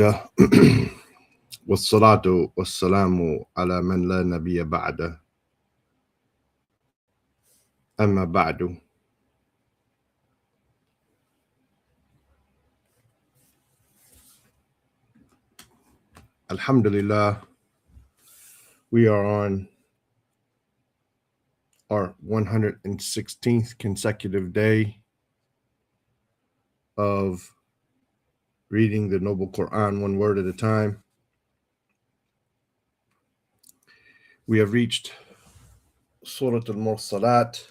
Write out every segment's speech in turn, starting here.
وحده والصلاة والسلام على من لا نبي بعده أما بعد. Alhamdulillah, we are on our 116th consecutive day of reading the Noble Quran one word at a time. We have reached Surah Al-Muralat,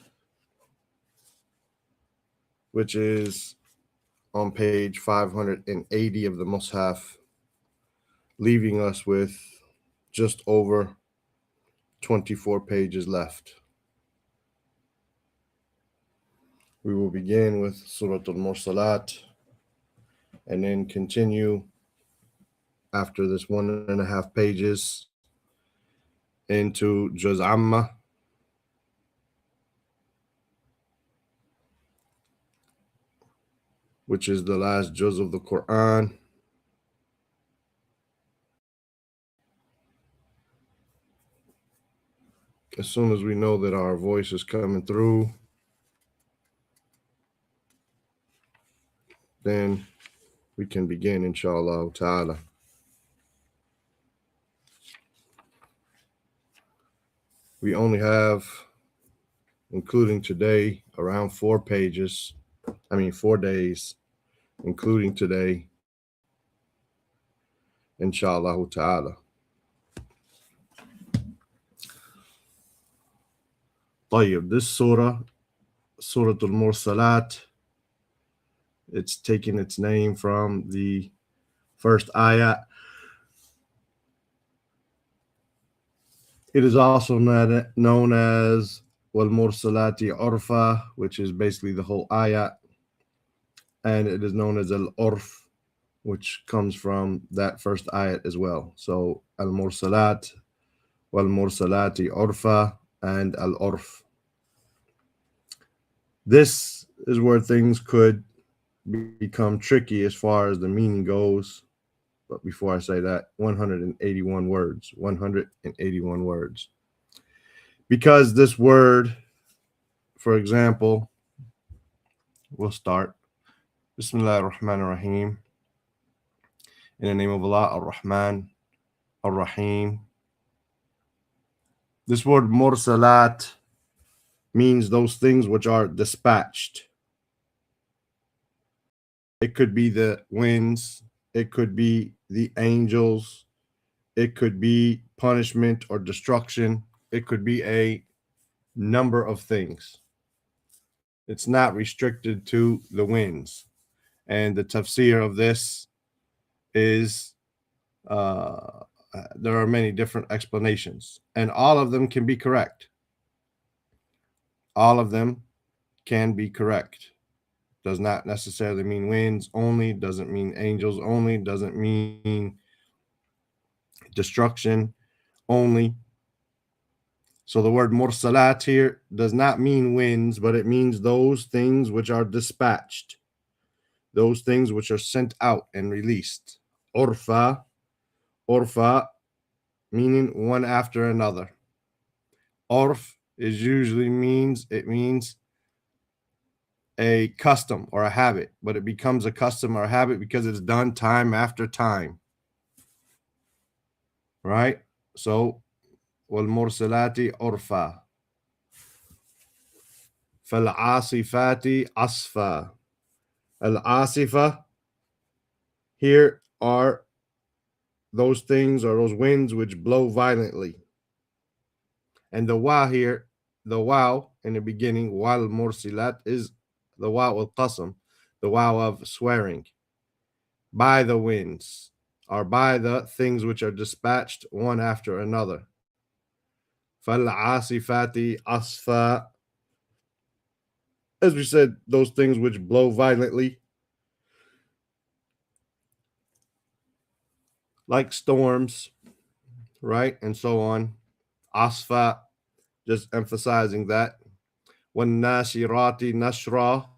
which is on page 580 of the Mus'haf, leaving us with just over 24 pages left. We will begin with Surah Al-Muralat and then continue after this 1.5 pages into Juz Amma, which is the last juz of the Quran. As soon as we know that our voice is coming through, then we can begin, inshallah ta'ala. We only have, including today, around 4 days, including today, inshallah ta'ala. طيب, this surah, Surah Al-Muralat, it's taking its name from the first ayah. It is also known as Wal-Mursalati Urfa, which is basically the whole ayah. And it is known as Al-Urf, which comes from that first ayat as well. So Al-Mursalat, Wal-Mursalati Urfa, and Al-Urf. This is where things could become tricky as far as the meaning goes. But before I say that, 181 words. Because this word, for example, we'll start. Bismillah ar-Rahman ar-Rahim. In the name of Allah, Ar-Rahman, Ar-Rahim. This word Mursalat means those things which are dispatched. It could be the winds, it could be the angels, it could be punishment or destruction, it could be a number of things. It's not restricted to the winds. And the tafsir of this is, there are many different explanations, and all of them can be correct. All of them can be correct. Does not necessarily mean winds only, doesn't mean angels only, doesn't mean destruction only. So the word mursalat here does not mean winds, but it means those things which are dispatched, those things which are sent out and released. Urfa, meaning one after another. Urf means a custom or a habit, but it becomes a custom or a habit because it's done time after time. Right? So, وَالْمُرْسَلَاتِ عُرْفًا فَالْعَاصِفَاتِ عَصْفًا. Al-Asifa, here are those things or those winds which blow violently. And the wa here, the waw in the beginning, wal mursilat, is the waw al-qasam, the waw of swearing. By the winds, or by the things which are dispatched one after another. Fal-asifati asfa. As we said, those things which blow violently, like storms, right? And so on. Asfa, just emphasizing that. وَالنَّاشِرَاتِ نَشْرًا.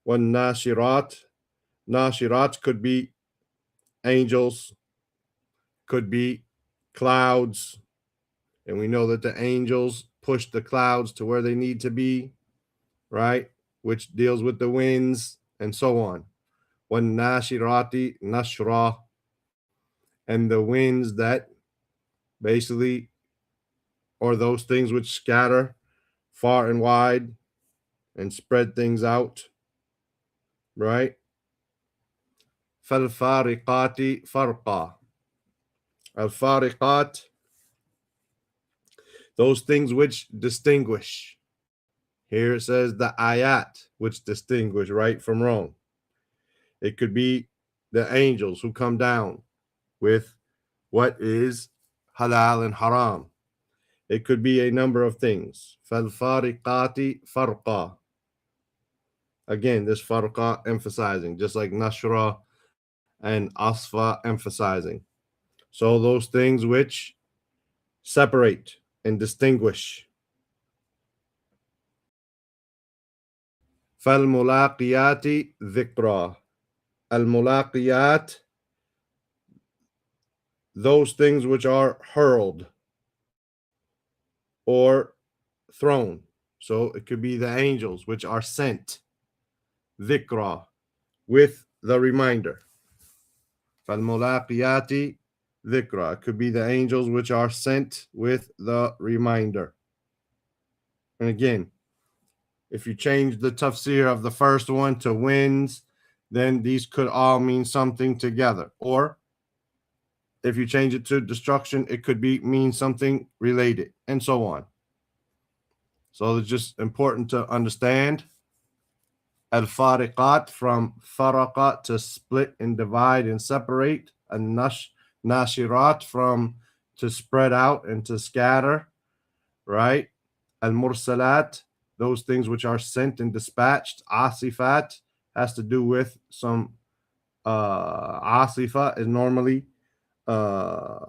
وَالنَّاشِرَات. Nashirat could be angels, could be clouds, and we know that the angels push the clouds to where they need to be, right? Which deals with the winds and so on. When nashirati nashra, and the winds that basically, or those things which scatter far and wide and spread things out, right? فالفارقات فرقا. Al-fariqat, those things which distinguish. Here it says the ayat, which distinguish right from wrong. It could be the angels who come down with what is halal and haram. It could be a number of things. فَالْفَارِقَاتِ فَرْقًا. Again, this farqa emphasizing, just like nashra and asfa emphasizing. So those things which separate and distinguish. فَالْمُلَاقِيَاتِ ذِكْرًا. Al-mulaqiyat, those things which are hurled or thrown. So it could be the angels which are sent. Dhikra, with the reminder. فَالْمُلَاقِيَاتِ ذِكْرًا. It could be the angels which are sent with the reminder. And again, if you change the tafsir of the first one to winds, then these could all mean something together. Or if you change it to destruction, it could mean something related, and so on. So it's just important to understand al-fariqat, from faraqa, to split and divide and separate, and nashirat, from to spread out and to scatter, right? Al-mursalat, those things which are sent and dispatched. Asifat has to do with some asifa is normally a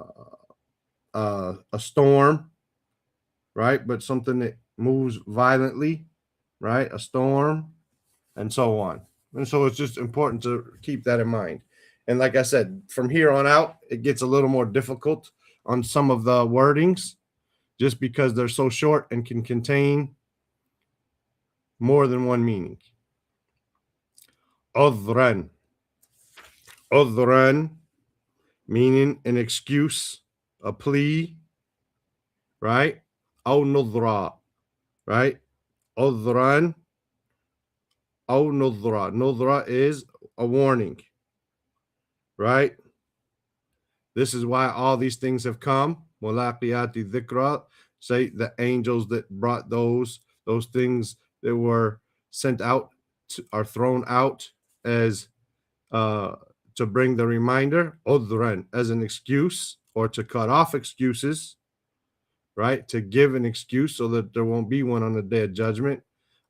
storm, right? But something that moves violently, right? A storm, and so on. And so it's just important to keep that in mind. And like I said, from here on out, it gets a little more difficult on some of the wordings just because they're so short and can contain more than one meaning. Udhran. Udhran, meaning an excuse, a plea, right? Aw nudra, right? Udhran, aw nudra. Nudra is a warning, right? This is why all these things have come. Mulaqiyati dhikra, say the angels that brought those things that were sent out are thrown out as to bring the reminder, udhran, as an excuse, or to cut off excuses, right? To give an excuse so that there won't be one on the day of judgment.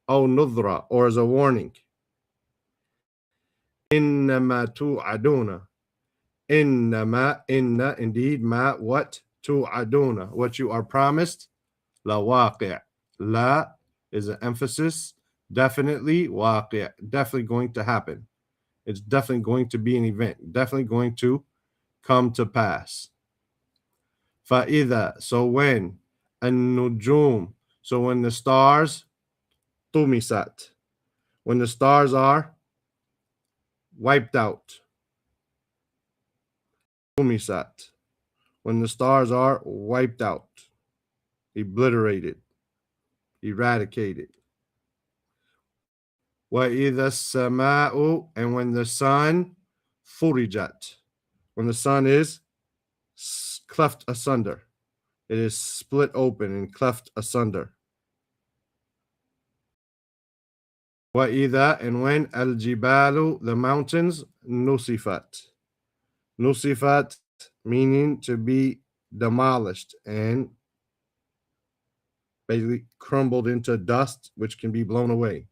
Aw nudra, or as a warning. Innama tu'aduna. Innama, inna, indeed, ma, what, tu'aduna, what you are promised. La waqi'. La is an emphasis. Definitely, waqi', definitely going to happen. It's definitely going to be an event, definitely going to come to pass. Fa'idha, so when, an-nujum, so when the stars, tumisat, when the stars are wiped out, tumisat, when the stars are wiped out, obliterated, eradicated. وَإِذَا السَّمَاءُ, and when the sun, furijat, when the sun is cleft asunder, it is split open and cleft asunder. وَإِذَا, and when al-jibalu, the mountains, nusifat. Nusifat, meaning to be demolished and basically crumbled into dust, which can be blown away.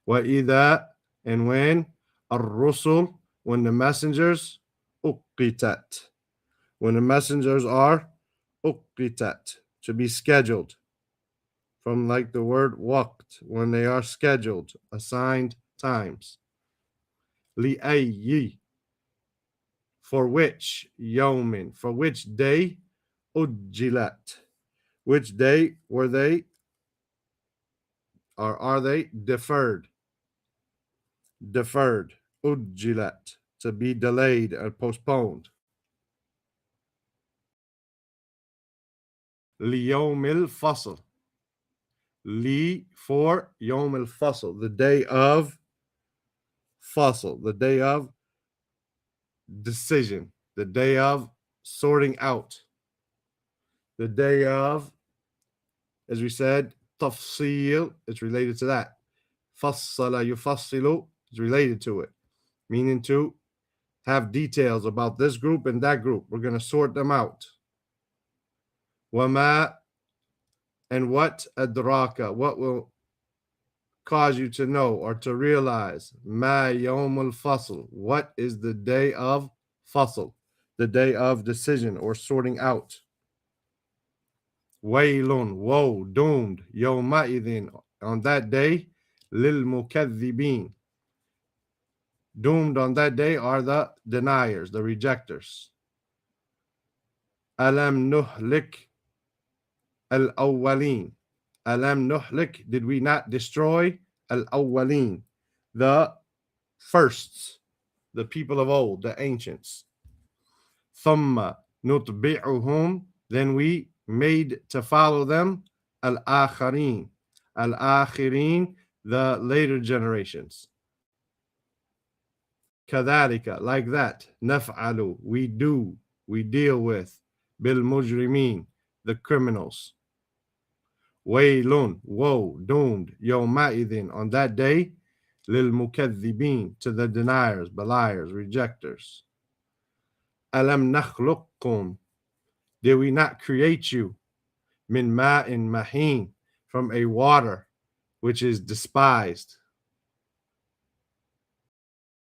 وَإِذَا, and when الرُّسُلُ, when the messengers, uqitat, when the messengers are uqitat, to be scheduled, from like the word waqt, when they are scheduled, assigned times. لِأَيِّ, For which yawmin, for which day, ujjilat, which day were they, or are they deferred? Deferred, ujjilat, to be delayed or postponed. ليوم الفصل, li for يوم الفصل, the day of fasl, the day of decision, the day of sorting out, the day of, as we said, tafsil is related to that. Fassala yufassilu is related to it, meaning to have details about this group and that group. We're going to sort them out. Wama, and what adraka, what will cause you to know or to realize ma yawmul fasl, what is the day of fasl, the day of decision or sorting out. Waylun, woe, doomed, yawma'idhin, on that day, lil mukaththibin, doomed on that day are the deniers, the rejectors. Alam nuhlik al-awwalin, alam nuhlik, did we not destroy al-awwalin, the firsts, the people of old, the ancients. Thumma nutbi'uhum, then we made to follow them al-akharin, al-akhirin, the later generations. Kadhalika, like that, naf'alu, we do, we deal with, bil mujrimin, the criminals. Waylun, woe, doomed, yawma'idhin, on that day, lil mukaththibin, to the deniers, beliers, rejectors. Alam nakhluqkum, did we not create you? Min ma'in mahin, from a water which is despised.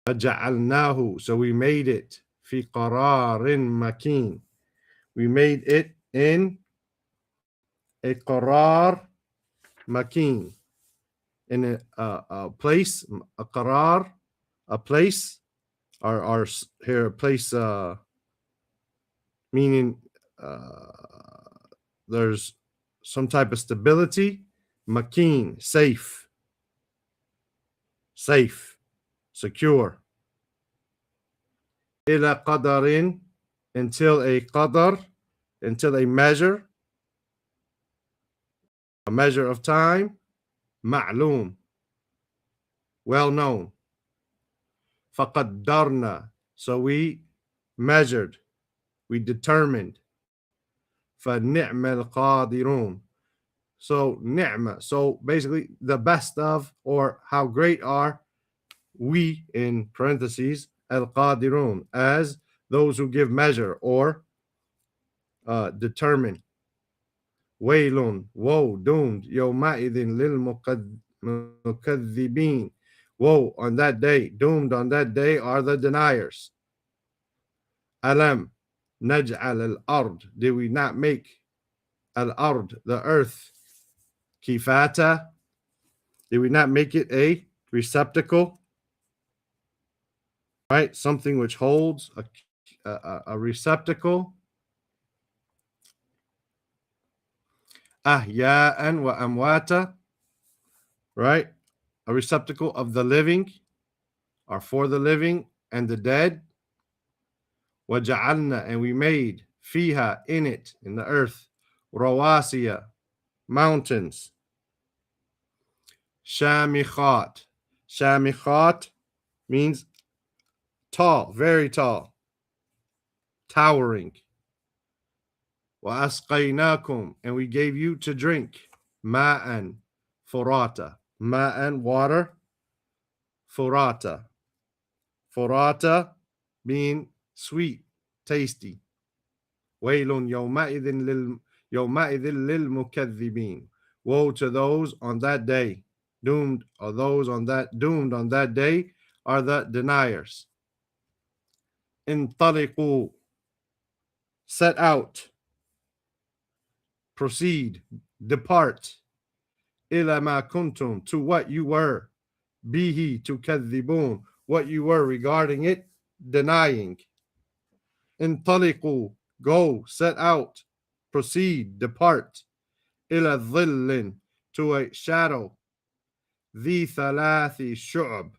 Faja'alnahu, so we made it. Fi qararin makin, we made it in a qarar makin, in a place, a qarar, a place, or here a place, meaning there's some type of stability. Makin, safe, safe, secure. Ila qadarin, until a qadar, until a measure of time. Ma'loom, well known. Faqaddarna, so we measured, we determined. فَنِعْمَ الْقَادِرُونَ, so ni'ma, so basically the best of, or how great are we, in parentheses, al-qadirun, as those who give measure or determine. Waylun, woe, doomed, yawma'idhin lil mukaththibin, woe on that day, doomed on that day are the deniers. Alam naj'al al-ard, did we not make al-ard, the earth, kifata, did we not make it a receptacle, right? Something which holds, a receptacle. Ahya'an wa amwata, right? A receptacle of the living, or for the living and the dead. Waja'alna, and we made, fiha, in it, in the earth, rawasiya, mountains. Shamikhat, shamikhat means tall, very tall, towering. Wa asqaynakum, and we gave you to drink, ma'an, furata, ma'an, water, furata, furata being sweet, tasty. Waylun yawma'idhin lil mukaththibin, woe to those on that day, doomed, or those on that doomed on that day are the deniers. Intaliqu, set out, proceed, depart. Ila ma kuntum, to what you were. Bihi tukadhibun, what you were regarding it, denying. انطلقوا, go, set out, proceed, depart. إلى ظل, to a shadow. ذي ثلاث شعب,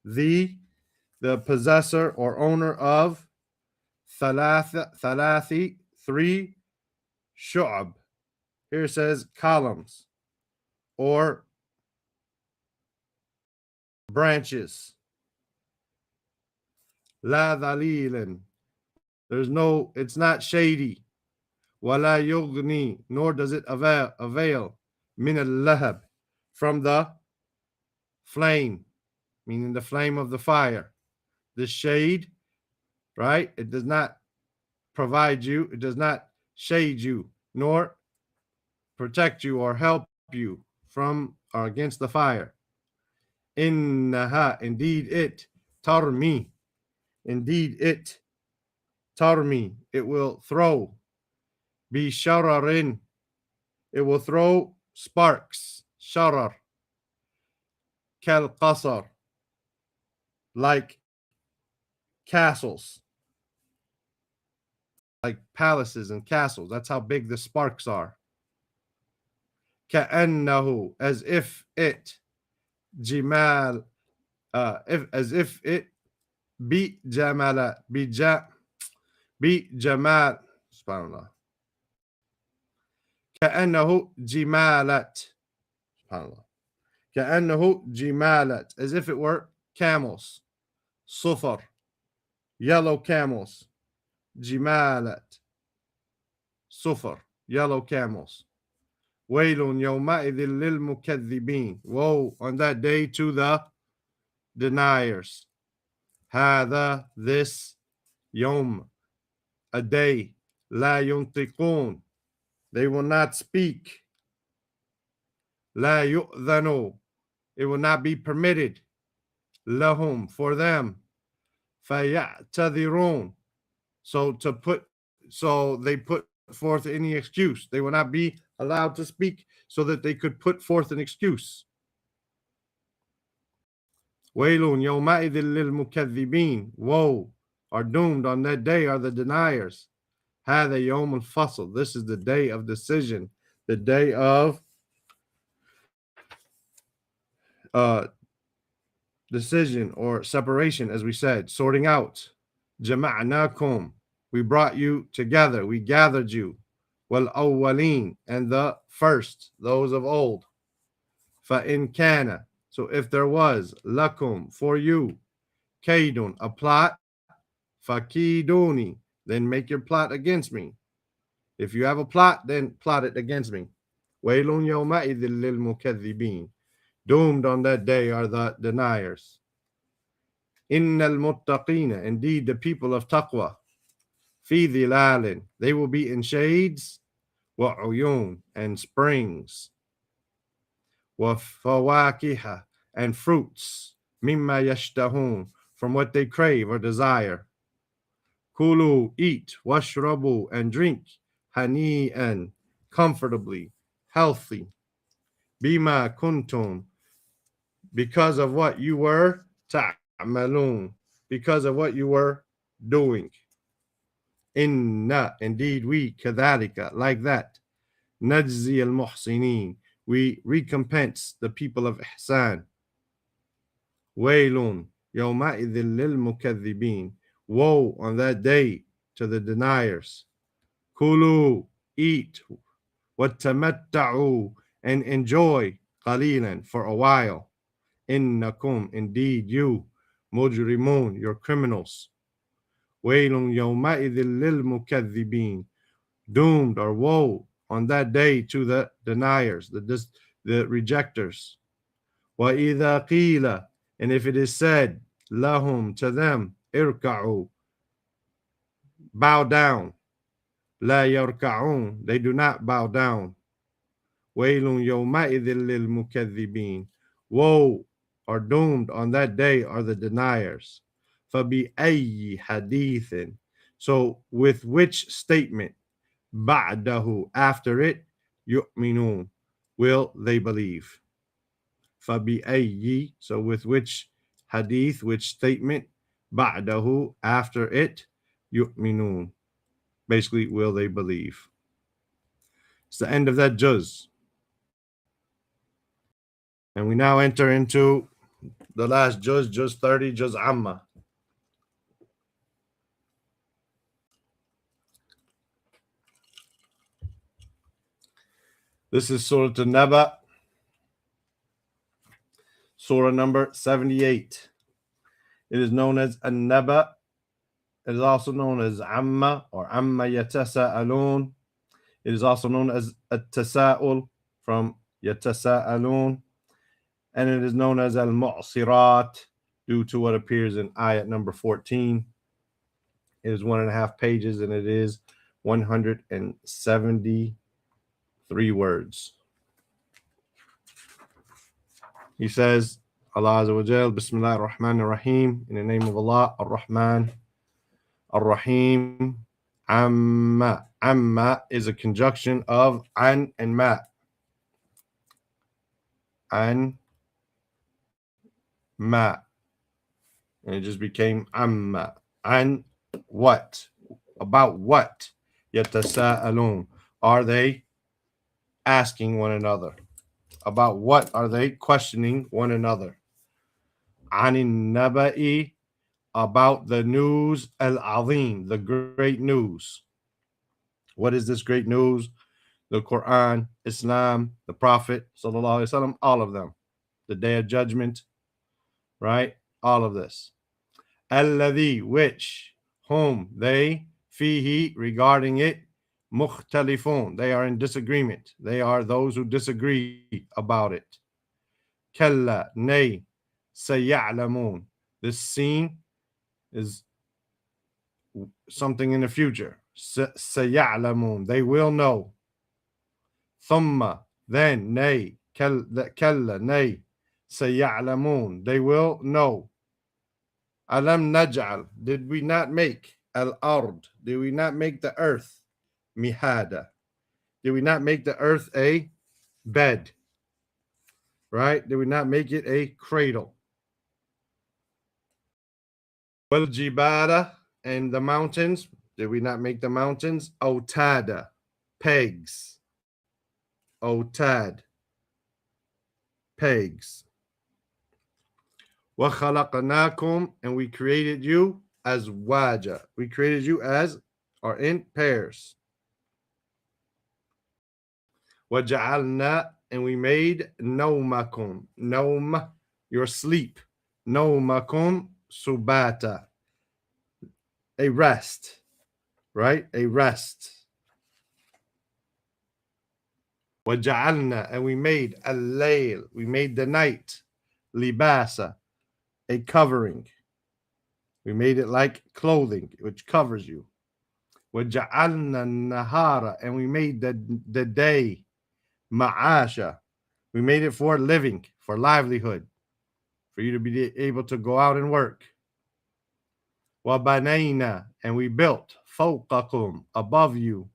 the possessor or owner of ثلاثي, three, شعب. Here it says columns or branches. لا ظليل, it's not shady. ولا يغني, nor does it avail. من اللهب, from the flame, meaning the flame of the fire. The shade, right? It does not provide you, it does not shade you, nor protect you or help you from or against the fire. Innaha, indeed it, tarmi, indeed it, tarmi, it will throw. Bi shararin, it will throw sparks. Sharar, kal qasar, like castles, like palaces and castles. That's how big the sparks are. Ka'annahu, as if it, jimal, as if it, bi jamala, bi jamal, subhanallah. كأنه جمالت, subhanallah. كأنه جمالت, as if it were camels. صفر, yellow camels. جمالت, صفر, yellow camels. ويل يومئذ للمكذبين, woe on that day to the deniers. هذا, this, يوم, a day. لا ينطقون, they will not speak. لا يؤذن, it will not be permitted. لهم, for them. فيعتذرون, so they put forth any excuse. They will not be allowed to speak so that they could put forth an excuse. ويل يومئذ للمكذبين, woe, are doomed on that day are the deniers. هذا يوم الفصل, this is the day of decision, the day of decision or separation, as we said, sorting out. جمعناكم, we brought you together, we gathered you. والأولين, and the first, those of old. فإن كان, so if there was, لكم, for you, كيد, a plot, فكيدوني, then make your plot against me. If you have a plot, then plot it against me. ويل يومئذ للمكذبين, doomed on that day are the deniers. إن المتقين, indeed the people of taqwa. في ظلال, they will be in shades. وعيون, and springs. وفواكه, and fruits. مما يشتهون, from what they crave or desire. Kulu, eat. Washrabu, and drink. Hani'an, comfortably, healthy. Bima kuntum, because of what you were. Ta'malun, because of what you were doing. Inna, indeed we, kadhalika, like that. Najzi al-muhsinin, we recompense the people of ihsan. Waylun, yawma'idhin lil-mukaththibin, woe on that day to the deniers. Kulu, eat. Wattamatta'u, and enjoy. Qalilan, for a while. Innakum, indeed you. Mujrimun, your criminals. Waylun yawma'idhin lil-mukaththibin, doomed or woe on that day to the deniers, the rejectors. وَإِذَا قِيلَ, and if it is said, lahum, to them, irka'u, bow down. لَا يَرْكَعُونَ, they do not bow down. وَيْلٌ يَوْمَئِذٍ لِلْمُكَذِّبِينَ, woe, or doomed on that day are the deniers. فَبِأَيِّ حَدِيثٍ, so with which statement, بَعْدَهُ, after it, يُؤْمِنُونَ, will they believe. فَبِأَيِّ, so with which hadith, which statement, بَعْدَهُ, after it, yu'minun. Basically, will they believe? It's the end of that juz. And we now enter into the last juz 30, juz amma. This is Surah An-Naba, Surah number 78. It is known as An-Naba. It is also known as Amma or Amma Yatasa'alun. It is also known as At-Tasa'ul from Yatasa'alun. And it is known as Al-Mu'sirat due to what appears in ayat number 14. It is 1.5 pages and it is 173 words. He says, Allah Azza wa Jal, Bismillah ar-Rahman ar-Rahim, in the name of Allah, ar-Rahman, ar-Rahim, Amma. Amma is a conjunction of an and ma. An, ma. And it just became amma. An what? About what? Yatasa'alun. Are they asking one another? About what are they questioning one another? Anin naba'i, about the news al-azim, the great news. What is this great news? The Quran, Islam, the Prophet, sallallahu alaihi wasallam, all of them. The Day of Judgment, right? All of this. Alladhi, which, whom, they, fihi, regarding it, mukhtalifun, they are in disagreement. They are those who disagree about it. Kalla, nay, sayalamun. This scene is something in the future. Sayalamun, they will know. Thumma, then, nay, kalla, nay, sayalamun, they will know. Alam naj'al, did we not make al-ard, did we not make the earth mihada, did we not make the earth a bed, right? Did we not make it a cradle? Wal jibala, and the mountains, did we not make the mountains otada, pegs? Otad, pegs. Wa khalaqnakum, and we created you as waja, we created you as or in pairs. Waja'alna, and we made nawmakum, nawm, your sleep, nawmakum subata, a rest, right? A rest. Waja'alna, and we made al-layl, we made the night, libasa, a covering. We made it like clothing, which covers you. Waja'alna nahara, and we made the day, ma'asha, we made it for living, for livelihood, for you to be able to go out and work. Wa banayna, and we built fawqakum, above you,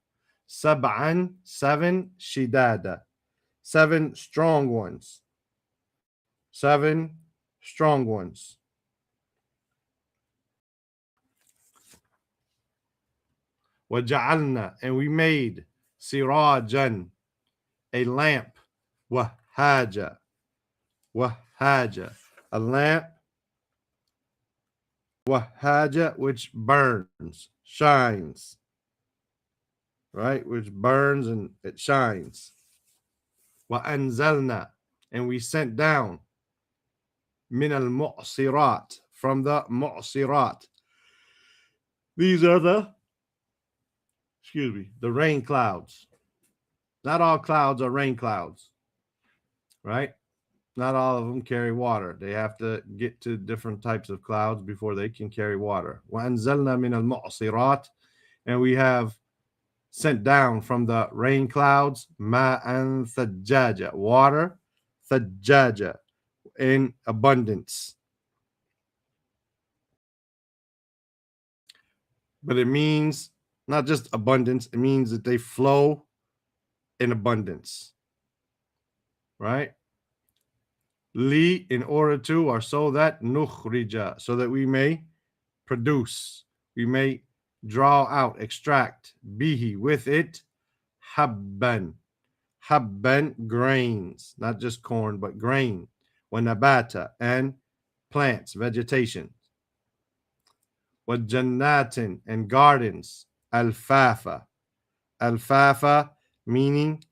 sab'an, 7 shidada, 7 strong ones, 7 strong ones. Waja'alna, and we made sirajan, a lamp, wahaja, wahaja, a lamp, wahaja, which burns, shines, right? Which burns and it shines. Wa anzalna, and we sent down min al-mu'sirat, from the mu'sirat. These are the rain clouds. Not all clouds are rain clouds, right? Not all of them carry water. They have to get to different types of clouds before they can carry water. وَأَنزَلْنَا مِنَ الْمُعْصِرَاتِ, and we have sent down from the rain clouds ma'an thajjaja, water, thajjaja, in abundance. But it means not just abundance, it means that they flow in abundance, right? Li, in order to, or so that, nukhrija, so that we may produce, we may draw out, extract, bihi, with it, habban. Habban, grains, not just corn, but grain. Wa nabata, and plants, vegetation. Wa jannatin, and gardens. Alfafa. Alfafa, meaning,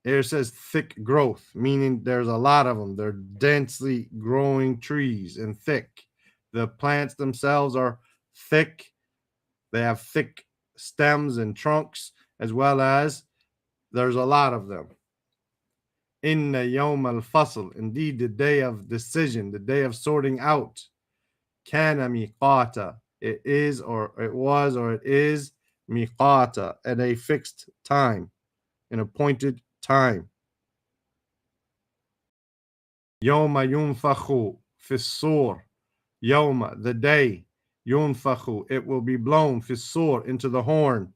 here it says thick growth, meaning there's a lot of them. They're densely growing trees and thick. The plants themselves are thick. They have thick stems and trunks, as well as there's a lot of them. Inna yawm al-fasl, indeed the day of decision, the day of sorting out. Kana miqata, it is or it was or it is miqata, at a fixed time, an appointed time. Yawma yunfakhu fis-sur, yawma, the day, yunfakhu, it will be blown, fis-sur, into the horn.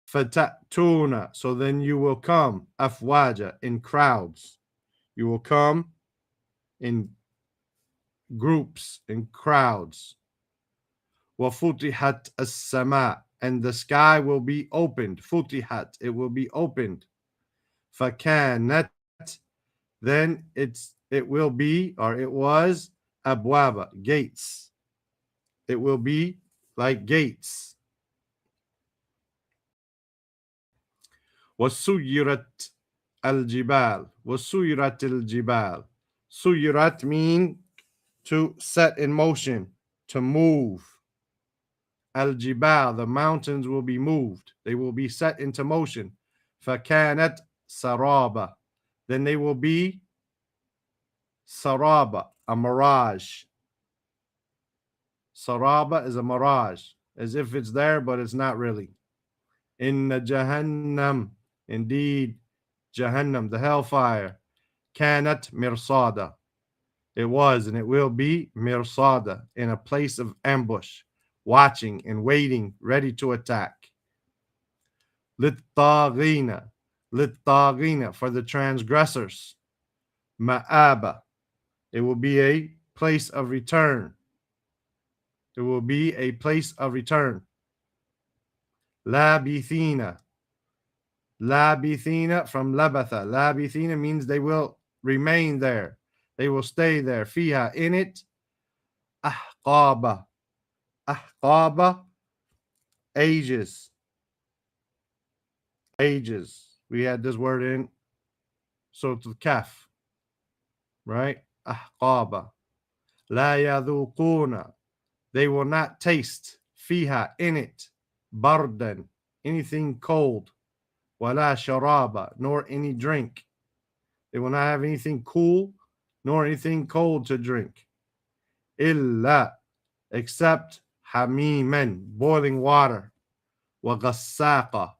Fatatuna, so then you will come, afwaja, in crowds. You will come in groups, in crowds. Wafutihat as-sama, and the sky will be opened. Futihat, it will be opened. Fakanat, then it will be, or it was, abwaba, gates. It will be like gates. Wasuyirat al-jibal. Wasuyirat al-jibal. Suyirat mean to set in motion, to move. Al-jibal, the mountains will be moved. They will be set into motion. Fakanat saraba. Then they will be saraba, a mirage. Saraba is a mirage, as if it's there, but it's not really. Inna Jahannam, indeed, Jahannam, the hellfire, kanat mirsada. It was and it will be mirsada, in a place of ambush, watching and waiting, ready to attack. Littagina, littagina, for the transgressors. Ma'aba, it will be a place of return. It will be a place of return. Labithina, labithina, from labatha. Labithina means they will remain there. They will stay there. Fiha, in it. Ahqaba, ahqaba, ages. Ages. We had this word in Surah Al-Kahf, right? Ahqaba. La yadhuquna, they will not taste. Fiha, in it. Bardan, anything cold. Wala sharaba, nor any drink. They will not have anything cool, nor anything cold to drink. Illa, except hamiman, boiling water. Wa gassaqa.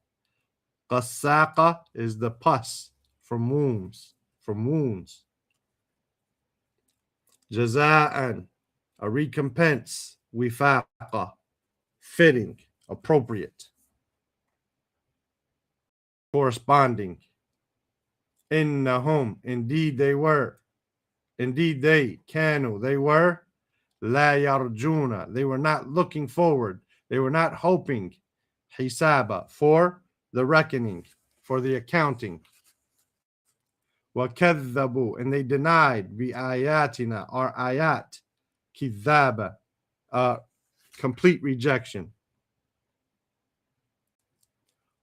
Gassaqa is the pus from wounds, from wounds. Jaza'an, a recompense. Wifaqa, fitting, appropriate, corresponding. Innahum, indeed they were. Indeed they, kanu, they were. La yarjuna, they were not looking forward. They were not hoping. Hisaba, for the reckoning, for the accounting. وَكَذَّبُوا, and they denied بِآيَاتِنَا, our ayat, kidhaba, complete rejection.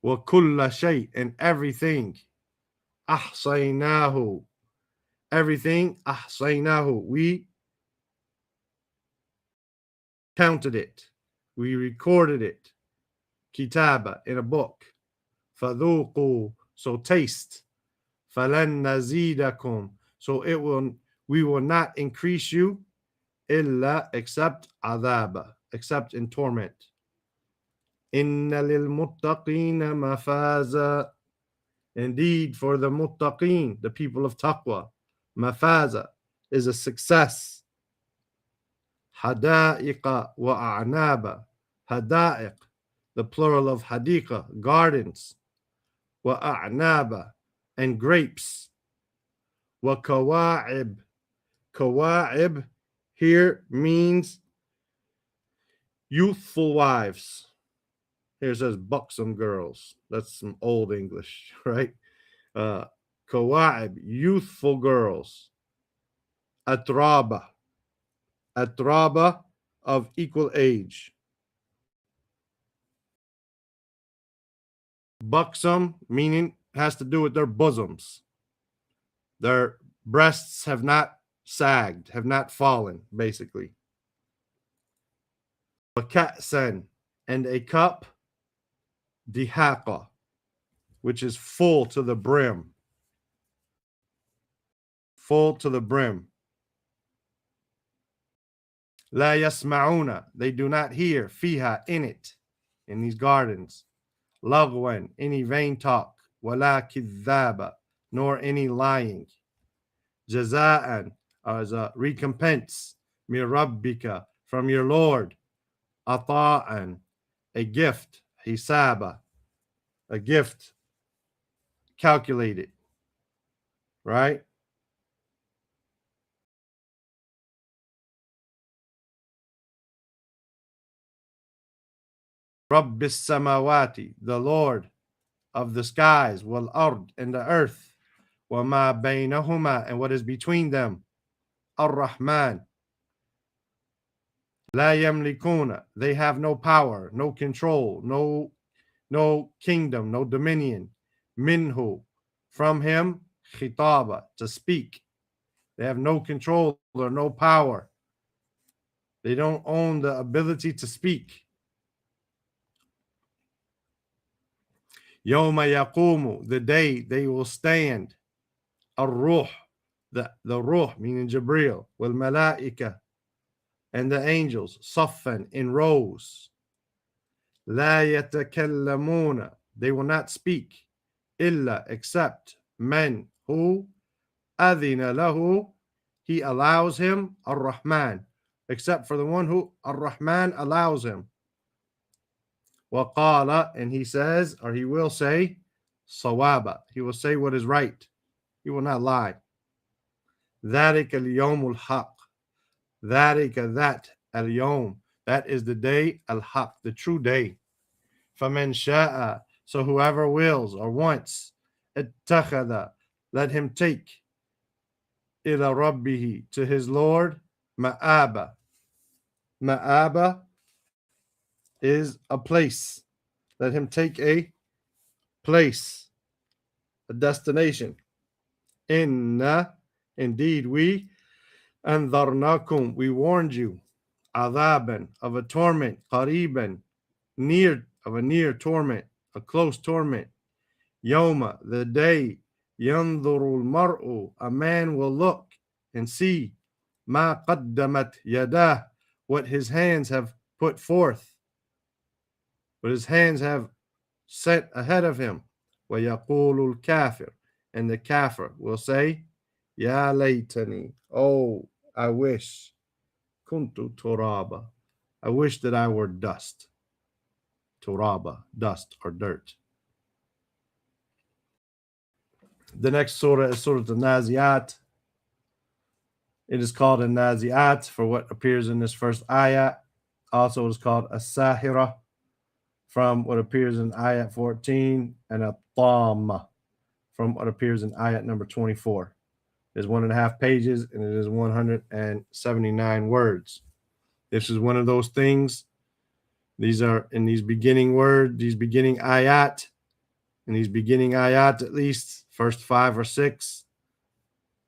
وَكُلَّ شَيْءٍ, and everything, أَحْصَيْنَاهُ, everything, أَحْصَيْنَاهُ, we counted it, we recorded it, kitaba, in a book. فَذُوقُوا, so taste. فَلَن نَزِيدَكُمْ, so we will not increase you, إِلَّا, except عَذَابًا, except in torment. إِنَّ لِلْمُتَّقِينَ مَفَازًا, indeed for the muttaqeen, the people of taqwa, mafaza is a success. حَدَائِقَ وَأَعْنَابًا, hadaiq, the plural of hadiqa, gardens. وَأَعْنَابًا, and grapes. وَكَوَاعِب, Kawa'ib here means youthful wives. Here it says buxom girls. That's some old English, right? Kawa'ib, youthful girls. Atraba, atraba of equal age. Buxom meaning has to do with their bosoms. Their breasts have not sagged, have not fallen, basically. Waka'san, and a cup, dihaqa, which is full to the brim. Full to the brim. La yasma'una, they do not hear, fiha, in it, in these gardens. Lagwan, any vain talk. Wala kidhaba, nor any lying. Jaza'an, as a recompense. Mirabbika, from your Lord. Ata'an, a gift. Hisaba, a gift calculated. Right? Rabbis samawati, the Lord of the skies, wal ard, and the earth, wa ma baynahuma, and what is between them, ar-Rahman, la yamlikuna, they have no power, no control, no kingdom, no dominion, minhu, from him, khitaba, to speak. They have no control or no power. They don't own the ability to speak. Yawma yaqumu, the day they will stand. Ar-Ruh, the Ruh, meaning Jibreel, wal Malaika, and the angels, Saffan, in rows. La yatakallamuna, they will not speak. Illa, except, men, who, adhina lahu, he allows him, Ar-Rahman, except for the one who Ar-Rahman allows him. Waqala, and he says, or he will say, sawaba, he will say what is right. He will not lie. ذَلِكَ الْيَوْمُ الْحَقِّ, that al-yawm, that is the day, al-haq, the true day. فَمَنْ شَاءَ, so whoever wills or wants, اتَّخَذَ, let him take, إِلَى رَبِّهِ, to his Lord, ma'aba. Ma'aba is a place. Let him take a place, a destination. Inna, indeed we, anzarnakum, we warned you, adhaban, of a torment, qariban, near, of a near torment, a close torment. Yoma, the day, yanzurul mar'u, a man will look and see, ma qaddamat yadah, what his hands have put forth, what his hands have set ahead of him. Wa yaqulul kafir, and the kafir will say, Ya laytani, oh, I wish, kuntu turaba, I wish that I were dust. Turaba, dust or dirt. The next surah is Surah Al-Nazi'at. It is called Al-Nazi'at for what appears in this first ayah. Also, it is called As-Sahira from what appears in ayat 14, and At-Tamma from what appears in ayat number 24. It is 1.5 pages and it is 179 words. This is one of those things. These are in these beginning words, these beginning ayat, in these beginning ayat, at least first 5 or 6.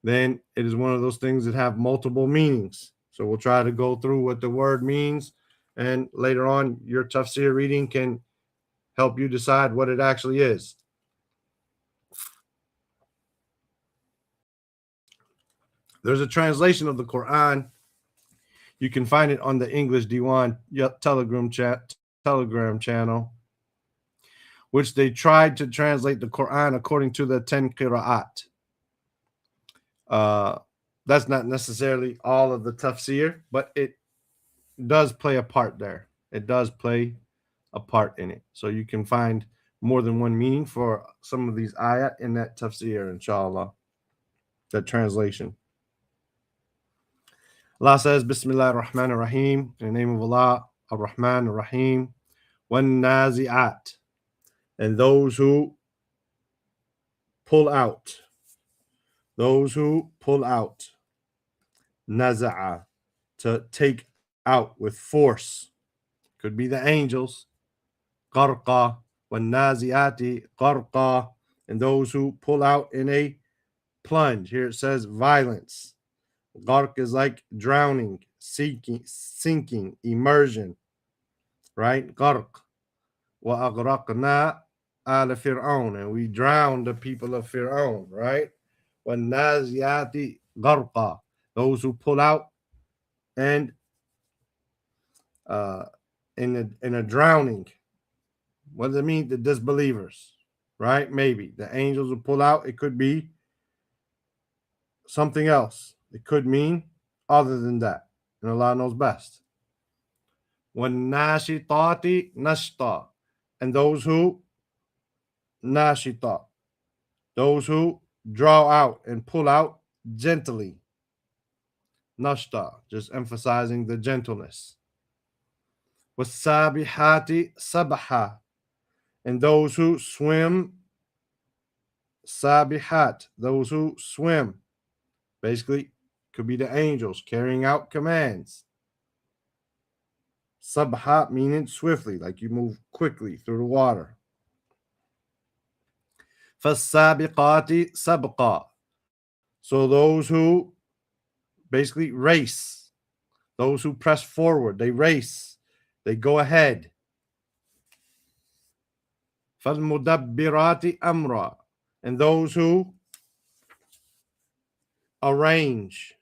Then it is one of those things that have multiple meanings. So we'll try to go through what the word means, and later on your tafsir reading can help you decide what it actually is. There's a translation of the Quran. You can find it on the English D116 Telegram channel, which they tried to translate the Quran according to the 10 qira'at. That's not necessarily all of the tafsir, but it does play a part there. It does play a part in it. So you can find more than one meaning for some of these ayat in that tafsir, inshallah, that translation. Allah says, Bismillah ar-Rahman ar-Rahim, in the name of Allah, ar-Rahman ar-Rahim, wan-nazi'at, and those who pull out, naza'a, to take out with force. Could be the angels, qarqa, wan-nazi'ati qarqa, and those who pull out in a plunge. Here it says violence. Gharq is like drowning, sinking, immersion, right? Gharq. Wa aghraqna ala fir'aun, and we drowned the people of Fir'aun, right? Wa naziyati gharqa, those who pull out and in a drowning. What does it mean? The disbelievers, right? Maybe the angels will pull out. It could be something else. It could mean other than that, and Allah knows best. وَالنَّاشِطَاتِ نَشْطًا, and those who nashita, those who draw out and pull out gently. Nashta, just emphasizing the gentleness. وَالسَّابِحَاتِ sabaha, and those who swim. Sabihat, those who swim. Basically, could be the angels carrying out commands. Sabha meaning swiftly, like you move quickly through the water. فَالسَّابِقَاتِ sabqa, so those who basically race, those who press forward, they race, they go ahead. فَالْمُدَبِّرَاتِ amra, and those who arrange,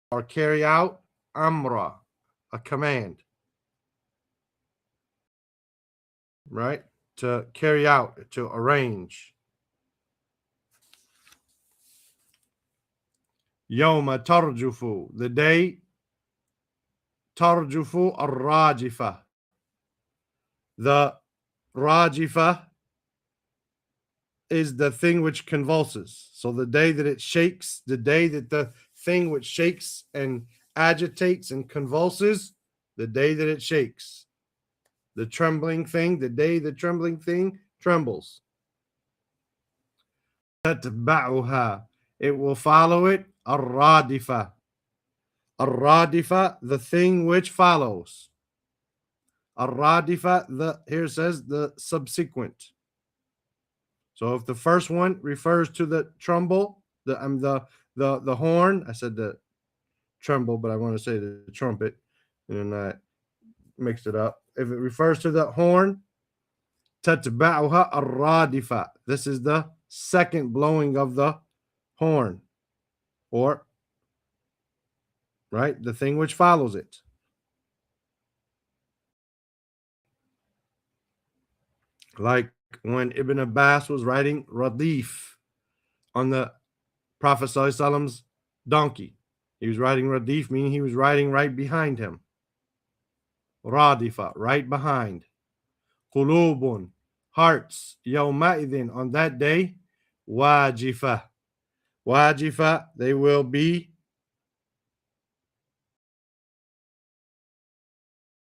or carry out amra, a command, right? To carry out, to arrange. Yawma tarjufu, the day tarjufu ar-rajifa. The rajifa is the thing which convulses. So the day that it shakes, the day that the thing which shakes and agitates and convulses, the day that it shakes. The trembling thing, the day the trembling thing trembles. Tatba'uha, it will follow it. Ar-radifa. Ar-radifa, the thing which follows. Ar-radifa, here it says the subsequent. So if the first one refers to the tremble, the horn, I said the tremble, but I want to say the trumpet, and then I mixed it up. If it refers to the horn, tatba'uha ar-radifa. This is the second blowing of the horn, or right, the thing which follows it. Like when Ibn Abbas was riding Radif on the Prophet ﷺ's donkey. He was riding Radif, meaning he was riding right behind him. Radifa, right behind. Qulubun, hearts. Yawma'idhin, on that day. Wajifa. Wajifa, they will be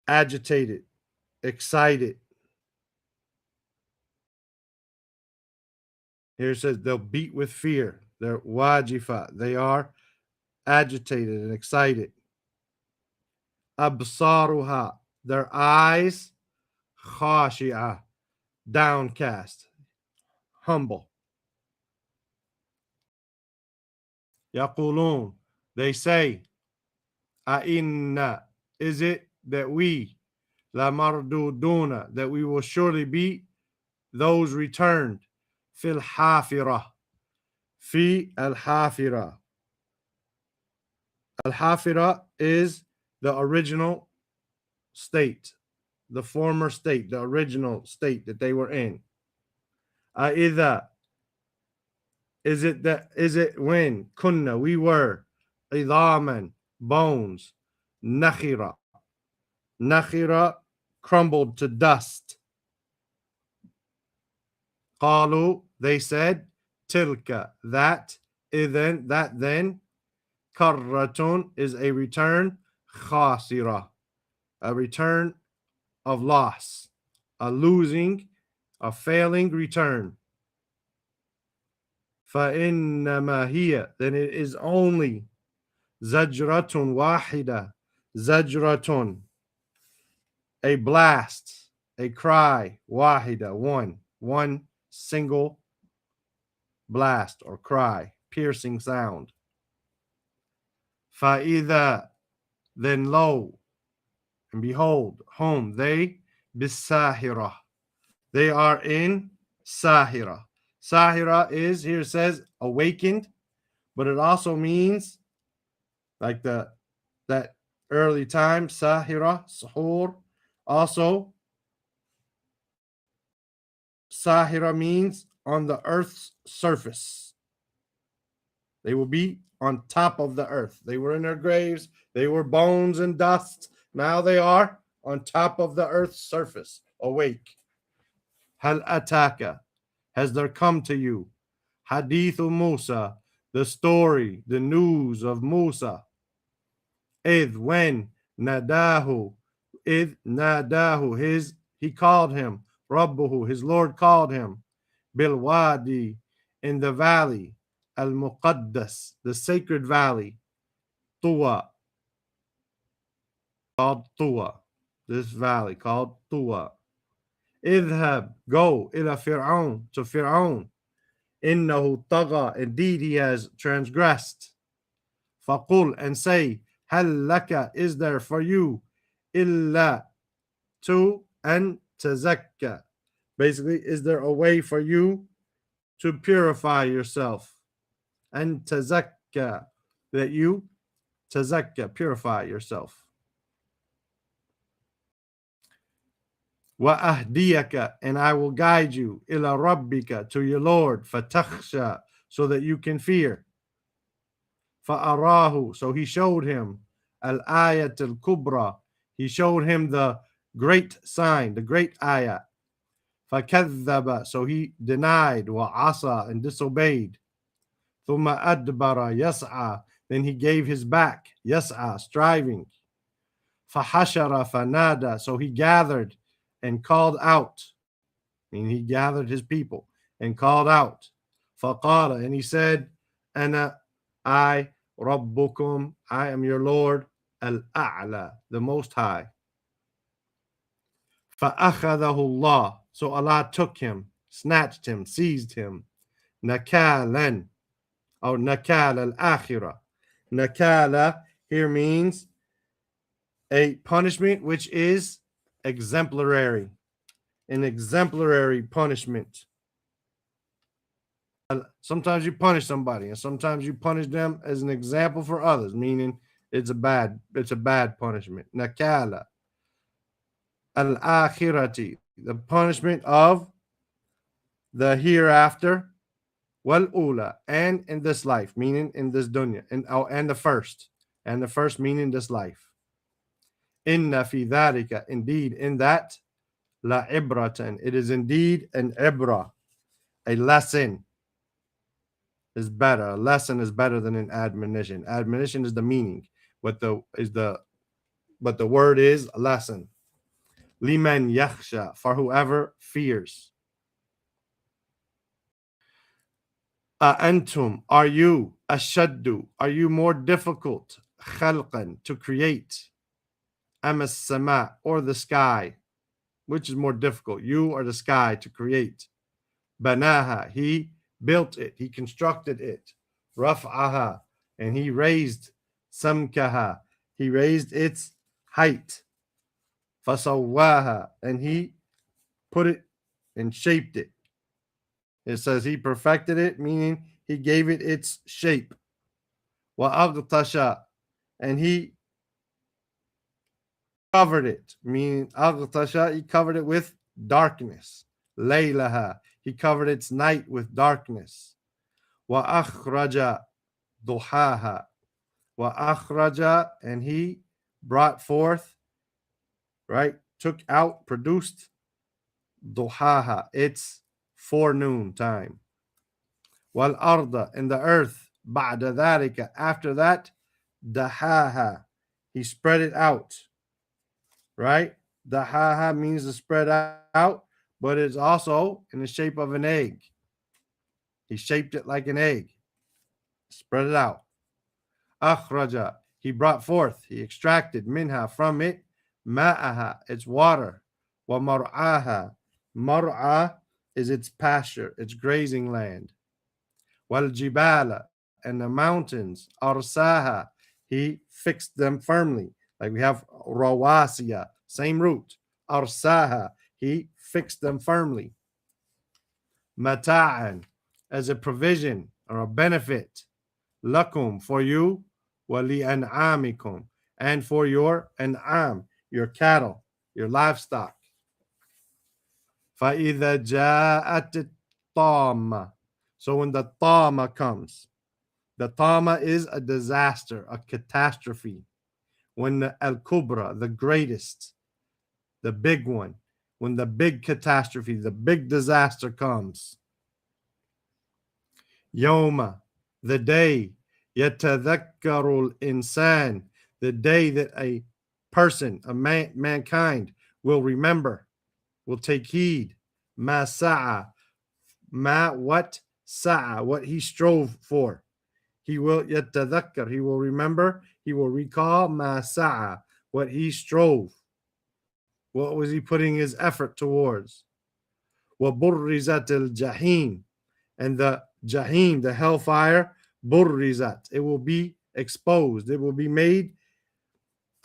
agitated, excited. Here it says they'll beat with fear. They're wajifa. They are agitated and excited. Absaruha, their eyes. Khashi'ah, downcast, humble. Yaqulun, they say, A'inna, is it that we, la marduduna, that we will surely be those returned, fil hafira, fi al hafira. Al hafira is the original state, the former state, the original state that they were in. A'idha, is it when kunna, we were idhaman, bones, nakhira, crumbled to dust. Qalu, They said, tilka, that, idhan, that then, karratun is a return, khasira, a return of loss, a losing, a failing return. فإنما هي, then it is only zajratun wahida, zajratun, a blast, a cry, wahida, one single blast or cry, piercing sound. فإذا, then lo, and behold, home, they, bisahira, they are in Sahira. Sahira is, here it says, awakened, but it also means like that early time, Sahira, Sahur. Also, Sahira means on the earth's surface. They will be on top of the earth. They were in their graves, they were bones and dust. Now they are on top of the earth's surface, awake. Hal ataka, has there come to you? Hadithu Musa, the story, the news of Musa. Id, when, nadahu, he called him. Rabbuhu, his Lord called him. Bilwadi, in the valley. Al-Muqaddas, the sacred valley. Tuwa, called Tuwa, this valley called Tuwa. Idhab, go, ila Fir'aun, to Fir'aun. Innahu taga, indeed he has transgressed. Faqul, and say, hal laka, is there for you, illa, to, and tazakka. Basically, is there a way for you to purify yourself? And tazakka, that you, tazakka, purify yourself. Wa ahdiyaka, and I will guide you, ila rabbika, to your Lord, fatakhsha, so that you can fear. Fa'arahu, so he showed him, al-ayat al-kubra, he showed him the great sign, the great ayah. Fakadhaba, so he denied, wa asa, and disobeyed. Thumma adbara yas'a, then he gave his back, yas'a, striving. Fahashara fanada, so he gathered and called out. I mean, he gathered his people and called out. Faqala, and he said, Ana, I, Rabbukum, I am your Lord, al-a'la, the most high. فَأَخَذَهُ اللَّهُ, so Allah took him, snatched him, seized him. Nakalan, or nakal al-akhirah. Nakala here means a punishment which is exemplary, an exemplary punishment. Sometimes you punish somebody, and sometimes you punish them as an example for others, meaning it's a bad punishment. Nakala al-akhirati, the punishment of the hereafter, wal ula, and in this life, meaning in this dunya, and the first meaning this life. Inna fi dhalika, indeed in that, la ibratan, it is indeed an ibra, a lesson is better. A lesson is better than an admonition. Admonition is the meaning, but the word is a lesson. Liman yakhsha, for whoever fears. Antum, are you, ashaddu, are you more difficult, khalqan, to create, am as-sama, or the sky, which is more difficult, you or the sky to create? Banaha, he built it, he constructed it. Raf'aha, and he raised samkaha, he raised its height. Fasawaha, and he put it and shaped it. It says he perfected it, meaning he gave it its shape. Wa aghtasha, and he covered it, meaning aghtasha, he covered it with darkness. Laylaha, he covered its night with darkness. Wa akhraja duhaha, wa akhraja, and he brought forth, right, took out, produced duhaha, its forenoon time. وَالْأَرْضَ, and the earth, بَعْدَ ذَلِكَ, after that, دَحَاهَا, he spread it out, right? Dahaha means to spread out, but it's also in the shape of an egg. He shaped it like an egg, spread it out. Akhraja, he brought forth, he extracted minha, from it, ma'aha, its water, wa mar'aha, mar'a is its pasture, its grazing land, wal jibala, and the mountains, arsaha, he fixed them firmly, like we have rawasiya, same root, arsaha, he fixed them firmly, mata'an, as a provision or a benefit, lakum, for you, wali an'amikum, and for your an'am, your cattle, your livestock. فَإِذَا جَاءَتِ الطَّامَّةُ, so when the tama comes, the tama is a disaster, a catastrophe. When the al-kubra, the greatest, the big one, when the big catastrophe, the big disaster comes. Yoma, the day, yatadhakkarul insan, the day that a person, a mankind will remember, will take heed. Ma sa'a, ma what sa'a, what he strove for. He will yatadhakkar, he will remember, he will recall ma sa'a, what he strove. What was he putting his effort towards? Wa burrizat al jahim, and the jahim, the hellfire, burrizat, it will be exposed, it will be made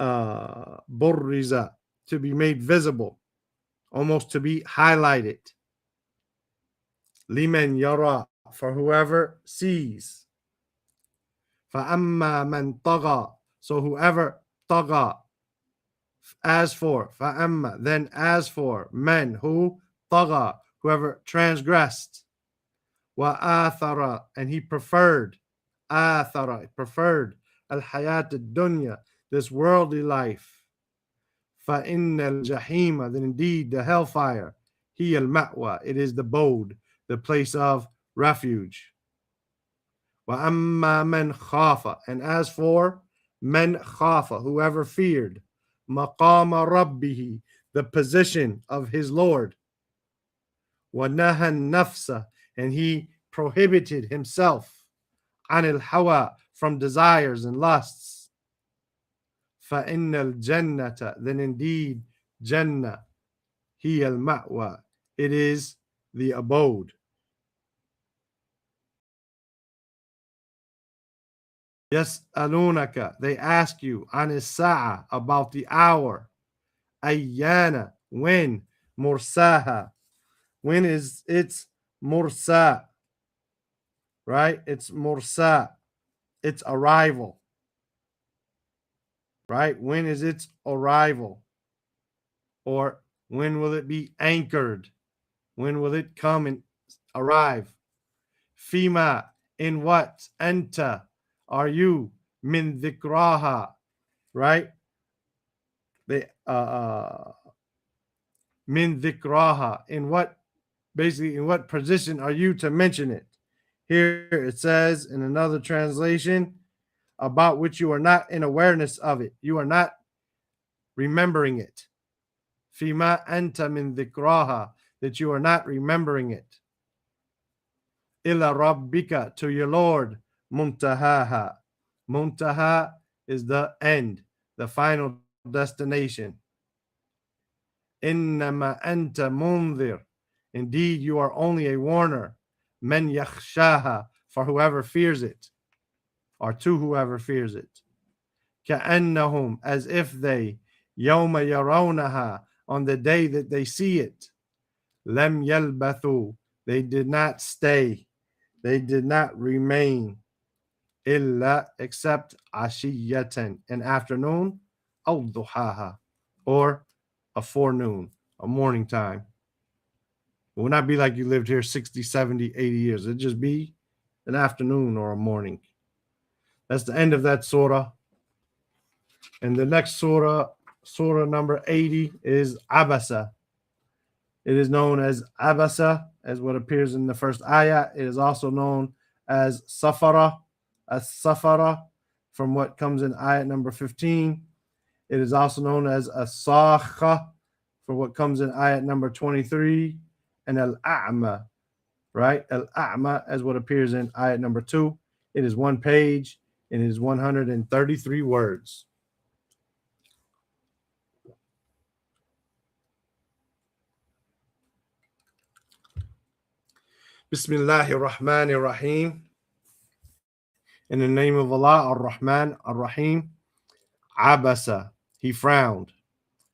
burriza, to be made visible, almost to be highlighted. Liman yara, for whoever sees. فَأَمَّا مَنْ طَغَى, so whoever طَغَى, as for, فَأَمَّا, then as for, men, who, طَغَى, whoever transgressed, وَآثَرَ, and he preferred, آثَرَ, preferred, al-hayat ad-dunya, this worldly life, فَإِنَّ الْجَحِيمَ, then indeed the hellfire, هِيَ الْمَأْوَى, it is the abode, the place of refuge. وَأَمَّا مَنْ خَافَ, and as for men khafa, whoever feared, maqama rabbihi, the position of his Lord, وَنَهَى النَّفْسَ, and he prohibited himself, عَنِ الْهَوَى, from desires and lusts, فَإِنَّ الْجَنَّةَ, then indeed Jannah, هِيَ الْمَأْوَى, it is the abode. يَسْأَلُونَكَ, they ask you, عَنِ السَّاعَةِ, about the hour, أَيَّانَ, when, مُرْسَاهَا, when is its mursa, right? It's mursa, its arrival, right? When is its arrival? Or when will it be anchored? When will it come and arrive? Fima, in what? Anta, are you? Min dhikraha, right? They min dhikraha, in what, basically in what position are you to mention it? Here it says in another translation, about which you are not in awareness of it, you are not remembering it. Fima anta min dhikraha, that you are not remembering it. Ila rabbika, to your Lord, muntahaha. Muntaha is the end, the final destination. Innama anta munzir, indeed you are only a warner. Men yakhshaha, for whoever fears it, or to whoever fears it. كأنهم, as if they, يوم يرونها, on the day that they see it, لم يلبثوا, they did not stay, they did not remain, إلا, except عشية, an afternoon, أو ضحاها, or a forenoon, a morning time. It will not be like you lived here 60, 70, 80 years. It'd just be an afternoon or a morning. That's the end of that surah. And the next surah, surah number 80, is Abasa. It is known as Abasa as what appears in the first ayah. It is also known as safara, as-safara, from what comes in ayah number 15. It is also known as as-sakha, for what comes in ayah number 23, and al-a'ma, right? Al-a'ma, as what appears in ayah number 2. It is one page, and it is 133 words. Bismillahir Rahmanir Rahim. In the name of Allah, Ar-Rahman, Ar-Rahim. Abasa, he frowned.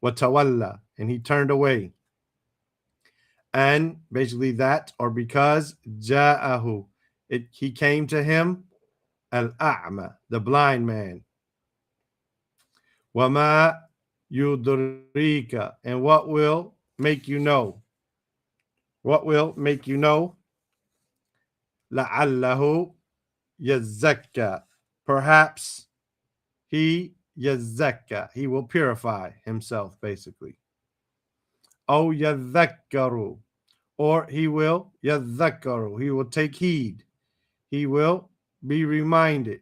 Watawalla, and he turned away. And basically that, or because Ja'ahu, he came to him, Al-A'ma, the blind man. Wama yudrika, and what will make you know? What will make you know? La'allahu yazakka, perhaps he yazakka, he will purify himself, basically. Oh yadhakkaru, or he will yadhakkaru, he will take heed, he will be reminded.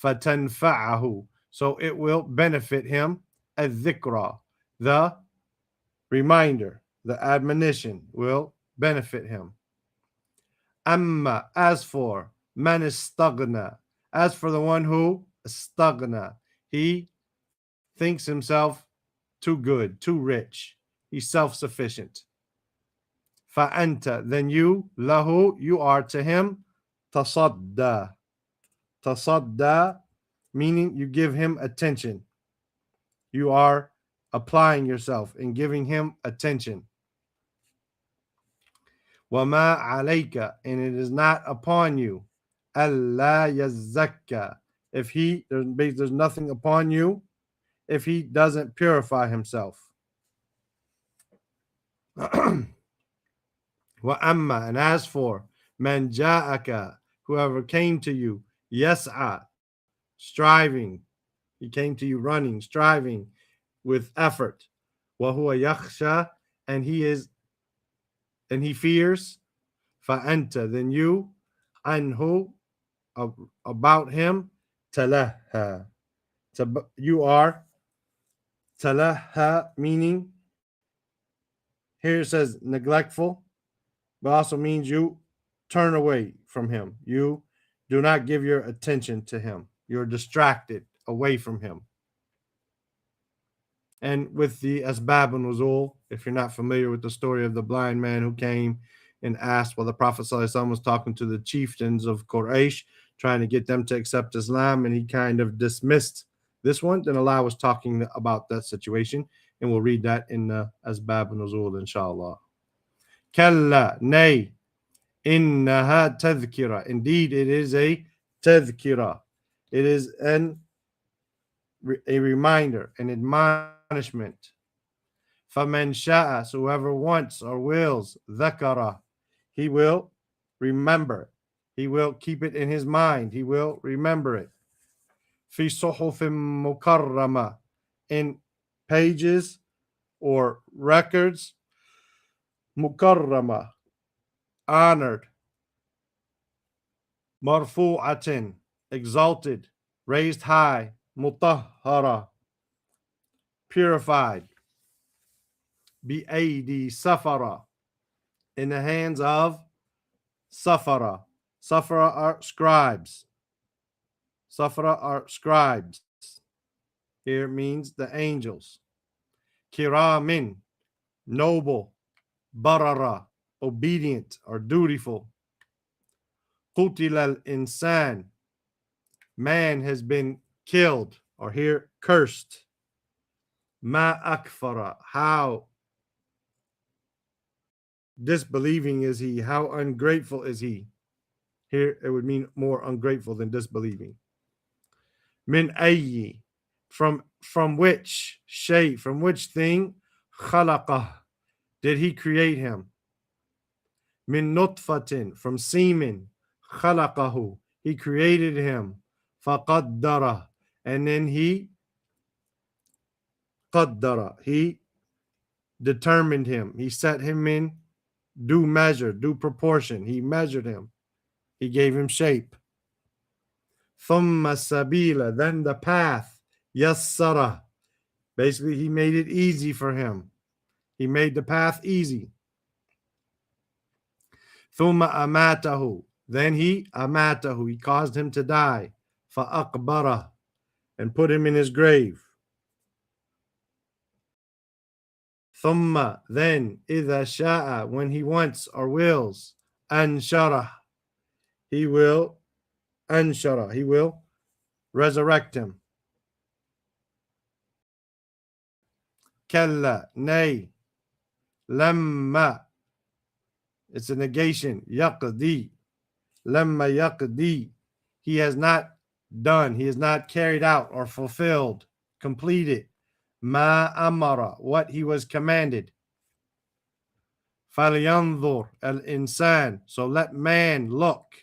Fatanfa'ahu, so it will benefit him. Adh-dhikra, the reminder, the admonition will benefit him. Amma, as for man istaghna, as for the one who istaghna, he thinks himself too good, too rich, he's self-sufficient. Fa'anta, then you, lahu, you are to him, tasadda. Tasadda, meaning you give him attention. You are applying yourself and giving him attention. Wama alayka, and it is not upon you. Allah yazakka, if there's nothing upon you if he doesn't purify himself. Wa amma, and as for man ja'aka, whoever came to you, yas'a, striving, he came to you running, striving with effort. Wa huwa yakhsha, and he fears. Fa'anta, then you, anhu, about him, talaha. You are talaha, meaning here it says neglectful, but also means you turn away from him. You do not give your attention to him. You're distracted away from him. And with the asbab and nuzul, if you're not familiar with the story of the blind man who came and asked while the Prophet ﷺ was talking to the chieftains of Quraysh, trying to get them to accept Islam, and he kind of dismissed this one, then Allah was talking about that situation, and we'll read that in the asbab and nuzul, inshallah. Kalla, nay, innaha tadhkira, indeed it is a tadhkira. It is a reminder, an admonishment. فَمَنْ شَاءَ, so whoever wants or wills, ذَكَرَ, he will remember. He will keep it in his mind. He will remember it. فِي صُحُفٍ مُكَرَّمَةٍ, in pages or records, مُكَرَّمَةٍ, honored, مَرْفُوعَةٍ, exalted, raised high, مُطَهَّرَةٍ, purified, بِأَيْدِي سَفَرَةٍ, in the hands of Safara. Safara are scribes. Safara are scribes. Here means the angels. Kiramin, noble. Barara, obedient or dutiful. Qutil al-insan, man has been killed, or here cursed. Ma akfara, how disbelieving is he? How ungrateful is he? Here it would mean more ungrateful than disbelieving. Min ayyi, from which shay, from which thing, khalaqah, did he create him? Min nutfatin, from semen, khalaqahu, he created him. Faqaddara, and then he qaddara, he determined him, he set him in due measure, due proportion. He measured him. He gave him shape. ثُمَّ السَّبِيلَ, then the path. يَسَّرَ, basically he made it easy for him. He made the path easy. ثُمَّ أَمَاتَهُ, then he أَمَاتَهُ, he caused him to die. فَأَقْبَرَهُ, and put him in his grave. ثُمَّ, then إِذَا شَاءَ, when he wants or wills, أَنْشَرَهُ, he will أَنْشَرَهُ, he will resurrect him. كَلَّا, nay. لَمَّا, it's a negation. يَقْضِي, لَمَّا يَقْضِي, he has not done, he has not carried out or fulfilled, completed. مَا أَمَرَ, what he was commanded. فَلْيَنْظُرْ الْإِنسان, so let man look.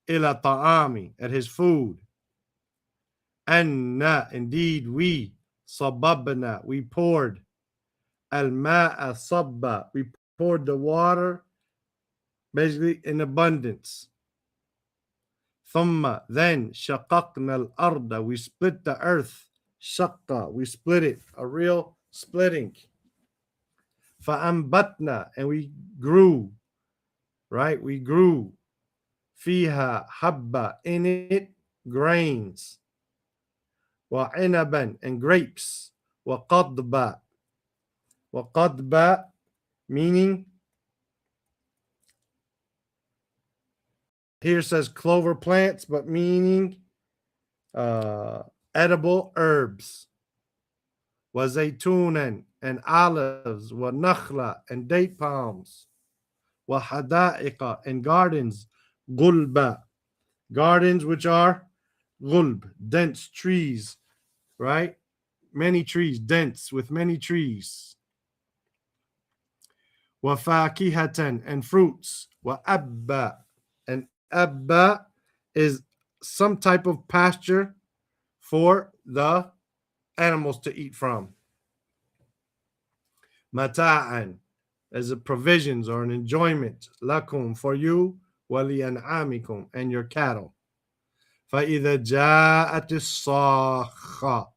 إِلَى طَعَامِ, at his food. أَنَّا, indeed we. صَبَّبْنَا, we poured. الْمَاءَ صَبَّ, we poured the water basically in abundance. ثُمَّ, then شَقَقْنَا الْأَرْضَ, we split the earth. شَقَّ, we split it, a real splitting. فَأَنْبَتْنَا, and we grew, right? We grew. فِيهَا حَبَّ, in it grains. وَعِنَبًا, and grapes. وَقَضْبًا, وَقَضْبًا, meaning, here says clover plants, but meaning edible herbs. وَزَيْتُونًا, and olives. وَنَخْلًا, and date palms. وَحَدَائِقَ, and gardens. غُلْبًا, gardens which are غُلْب, dense trees, right? Many trees, dense with many trees. وَفَاكِهَةً, and fruits. وَأَبًّا, and abba is some type of pasture for the animals to eat from. Mata'an, as a provisions or an enjoyment. Lakum, for you. وَلِيَنْعَامِكُمْ, and your cattle. فَإِذَا جَاءَتِ الصَّاخَّةُ,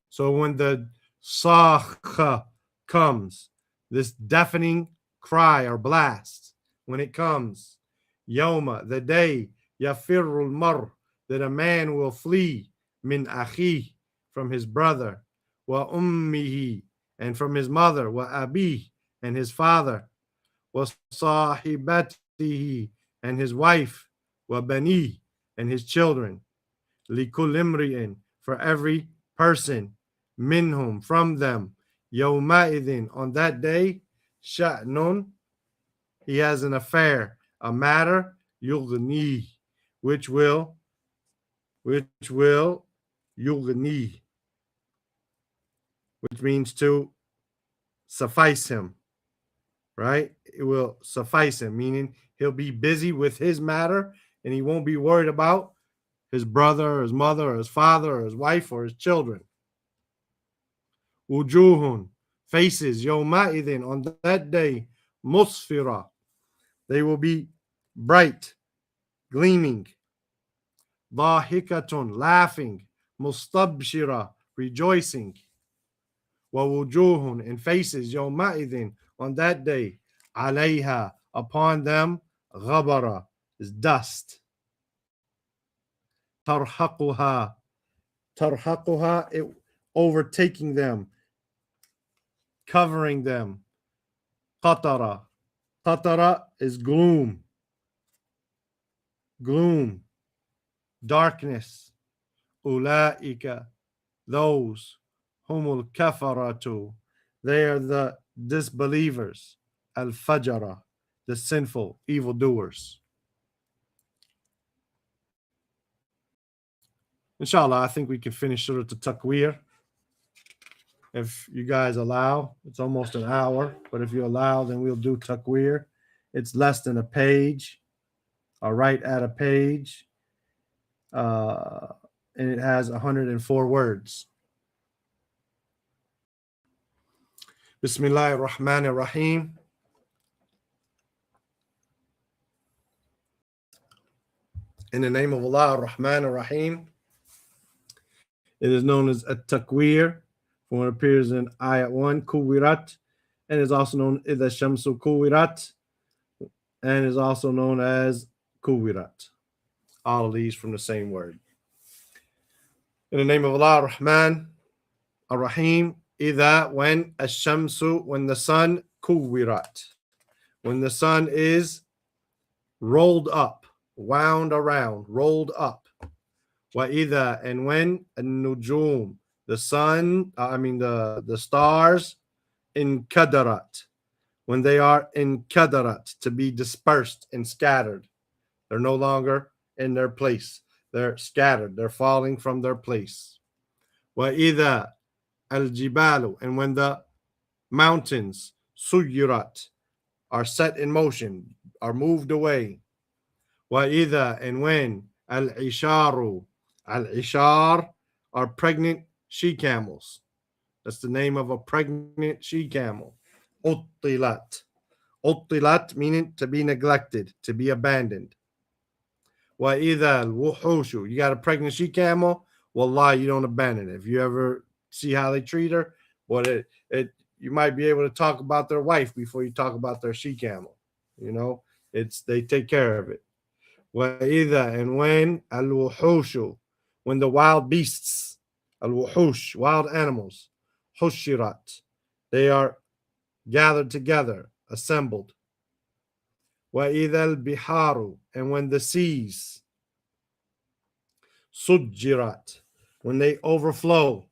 so when the sakha comes, this deafening cry or blast, when it comes, yawma, the day, yafirul mar, that a man will flee, min akhi, from his brother, wa ummihi, and from his mother, wa abih, and his father, wa sahibatihi, and his wife, wa bani, and his children, likul imri'in, for every person, minhum, from them, yawma'idhin, on that day, sha'nun, he has an affair, a matter, yughni, which will yughni, which means to suffice him, right? It will suffice him, meaning he'll be busy with his matter and he won't be worried about his brother or his mother or his father or his wife or his children. Wujuhun, faces, yawma'idhin, on that day, musfira, they will be bright, gleaming. Dhahikatun, laughing. Mustabshira, rejoicing. Wa wujuhun, and faces, yawma'idhin, on that day, alayha, upon them, ghabara, is dust. Tarhaquha, it overtaking them, covering them. Qatara, is gloom, darkness. Ulaika, those, humul kafaratu, they are the disbelievers. Al-fajara, the sinful evildoers. Inshallah, I think we can finish Surah At-Takwir. If you guys allow, it's almost an hour, but if you allow, then we'll do Takwir. It's less than a page, or right at a page, and it has 104 words. Bismillahir Rahmanir Rahim. In the name of Allah, Ar-Rahman Ar-Rahim. It is known as At-Takwir, from what appears in Ayah 1, Kuwirat, and is also known as the Shamsu Kuwirat, and is also known as Kuwirat. All of these from the same word. In the name of Allah, Ar-Rahman Ar-Rahim, Idha, when, Ash-Shamsu, when the sun, Kuwirat, when the sun is rolled up, wound around, rolled up. Wa idha, and when, an-nujum, the sun, the stars, in kadarat, when they are in kadarat, to be dispersed and scattered. They're no longer in their place. They're scattered. They're falling from their place. Wa idha al-jibalu, and when the mountains, suyirat, are set in motion, are moved away. Wa idha, and when al-isharu, al-ishar are pregnant she-camels. That's the name of a pregnant she-camel. Uttilat. Uttilat meaning to be neglected, to be abandoned. Wa idha al-wuhushu, you got a pregnant she-camel, wallah, you don't abandon it. If you ever see how they treat her, well, you might be able to talk about their wife before you talk about their she-camel. You know, they take care of it. Wa idha, and when al-wuhushu, when the wild beasts, al-wuhush, wild animals, hushirat, they are gathered together, assembled. Wa idha al-biharu, and when the seas, sujjirat, when they overflow.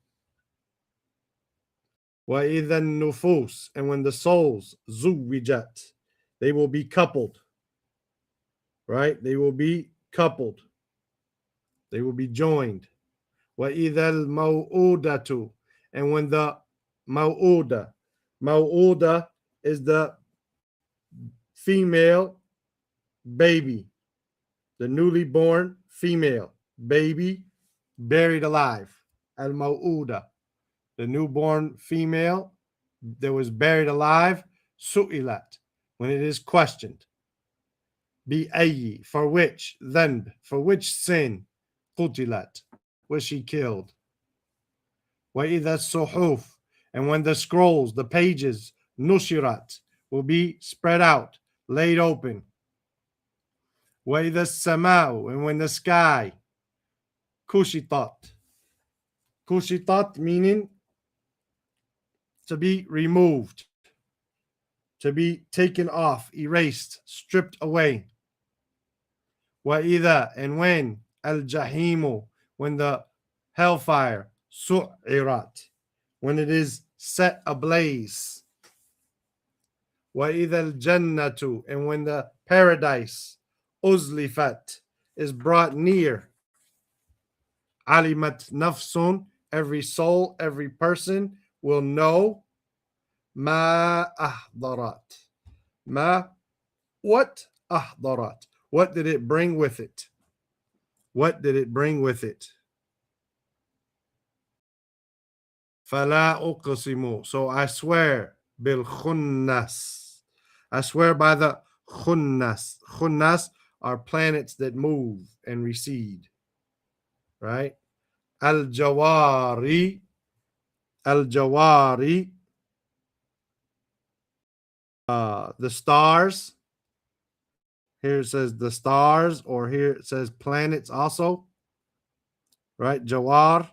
Wa idha nufus, and when the souls, zuwijat, they will be coupled. Right? They will be coupled. They will be joined. Wa idha al-maw'udatu, and when the maw'uda is the female baby, the newly born female baby buried alive. Al-maw'uda, the newborn female that was buried alive. Su'ilat, when it is questioned. Bi ayyi, for which, dhanb, for which sin, qutilat, was she killed. Wa idha suhuf, and when the scrolls, the pages, nushirat, will be spread out, laid open. Wa idha sama'u, and when the sky, kushitat. Kushitat meaning to be removed, to be taken off, erased, stripped away. Wa idha, and when al-jahimu, when the hellfire, su'irat, when it is set ablaze. Wa idha al-jannatu, and when the paradise, uzlifat, is brought near. Alimat nafsun, every soul, every person will know. Ma ahdarat. Ma, what? Ahdarat. What did it bring with it? What did it bring with it? Fala uqsimu. So I swear, bil khunnas. I swear by the khunnas. Khunnas are planets that move and recede. Right? Al-Jawari. Al-Jawari. The stars. Here it says the stars, or here it says planets also. Right? Jawar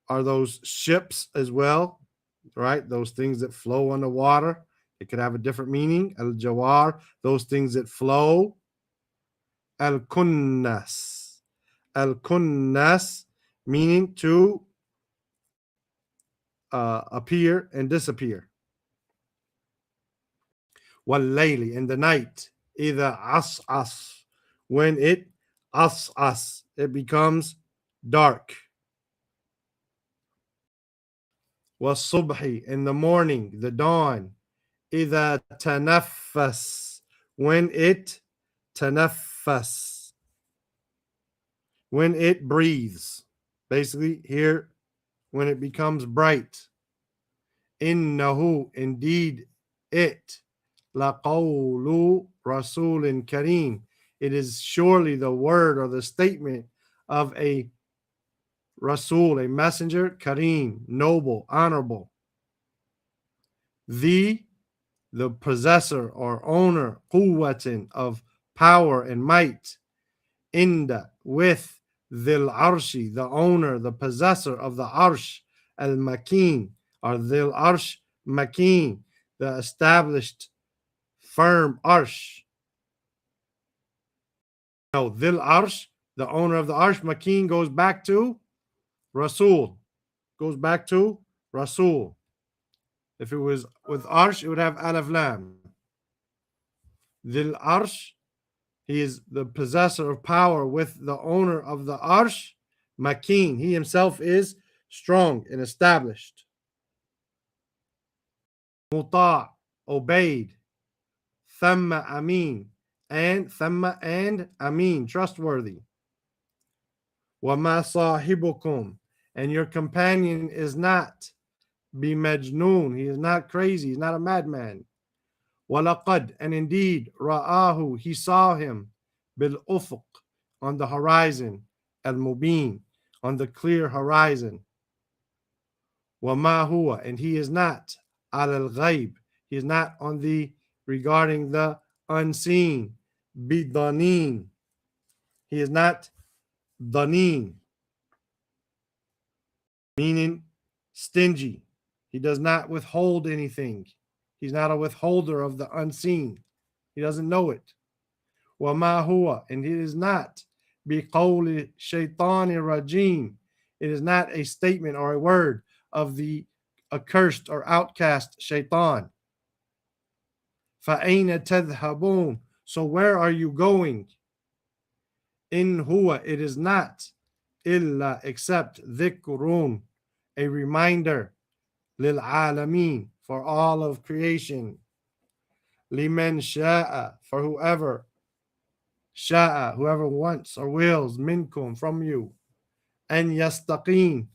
are those ships as well. Right? Those things that flow on the water. It could have a different meaning. Al-Jawar, those things that flow. Al-Kunnas. Al-Kunnas, meaning to appear and disappear. Wal-layli, in the night. Either as, when it as, it becomes dark. Was-subhi, in the morning, the dawn. Either tanaffas, when it tanaffas, when it breathes. Basically, here, when it becomes bright. Innahu, indeed it. Laqawlu rasulin kareem. it is surely the word or the statement of a Rasul, a messenger, Kareem, noble, honorable. The possessor or owner, quwwatin, of power and might, inda, with, dhil arshi, the owner, the possessor of the arsh, al makin, or dhil arsh makin, the established, firm arsh. No, dhil arsh, the owner of the arsh, makin goes back to Rasul, goes back to Rasul. If it was with arsh, it would have alif lam. Dhil arsh, he is the possessor of power with the owner of the arsh, makin. He himself is strong and established. Muta', obeyed. Thamma amin, and thamma and amin, trustworthy. Wama sahibukum, and your companion is not bimajnoon, he is not crazy, he's not a madman. Walaqad, and indeed, ra'ahu, he saw him, bil ufuq, on the horizon, al mubin, on the clear horizon. Wama huwa, and he is not al ghaib, he is not on the regarding the unseen, bidanin, he is not danin, meaning stingy. He does not withhold anything. He's not a withholder of the unseen. He doesn't know it. وَمَا هُوَ, and it is not بِقَوْلِ شَيْطَانِ رَجِيمٍ. It is not a statement or a word of the accursed or outcast shaitan. فَأَيْنَ تَذْهَبُونَ, so where are you going? In huwa, it is not illa, except dhikrun, a reminder, lil alamin, for all of creation, liman sha'a, for whoever sha'a, whoever wants or wills, minkum, from you, and yastaqim,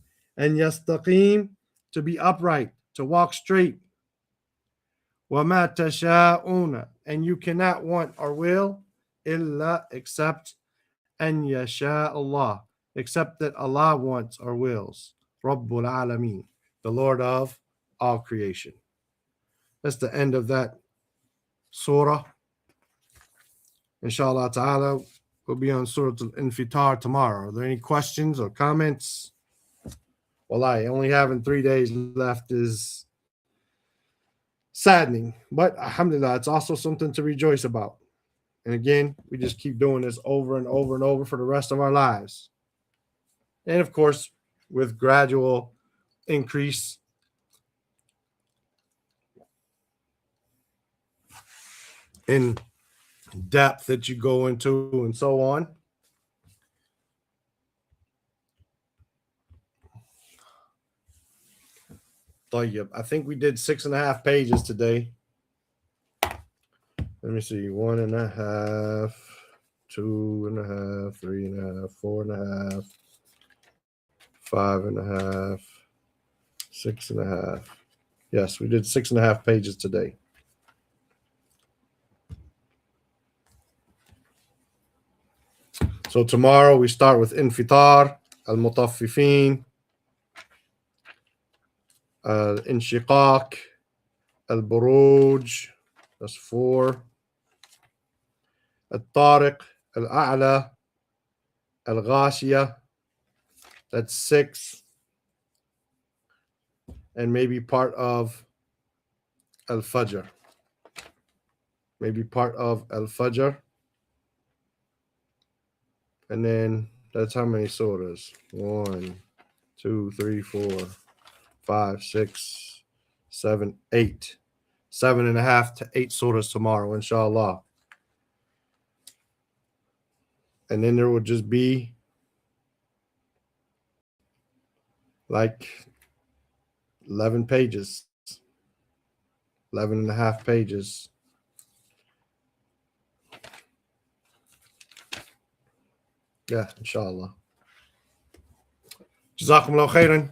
to be upright, to walk straight. وَمَا تَشَاءُونَ, and you cannot want or will, illa, except an yasha Allah, except that Allah wants or wills. Rabbul Alameen, the Lord of all creation. That's the end of that surah. Inshallah ta'ala, we'll be on Surah Al-Infitar tomorrow. Are there any questions or comments? Wallahi, only having 3 days left is saddening, but alhamdulillah, it's also something to rejoice about. And again, we just keep doing this over and over and over for the rest of our lives. And of course, with gradual increase in depth that you go into and so on. I think we did 6.5 pages today. Let me see, 1.5, 2.5, 3.5, 4.5, 5.5, 6.5. Yes, we did 6.5 pages today. So tomorrow we start with Infitar, Al-Mutaffifin, Inshiqaq, Al-Buruj, that's 4. Al-Tariq, Al-A'la, Al-Ghashiyah, that's 6. And maybe part of Al-Fajr. Maybe part of Al-Fajr. And then that's how many surahs? 1, 2, 3, 4, 5, 6, 7, 8. 7.5 to 8 surahs tomorrow, inshallah. And then there will just be like 11 pages, 11.5 pages. Yeah, inshallah. Jazakumullah khairan.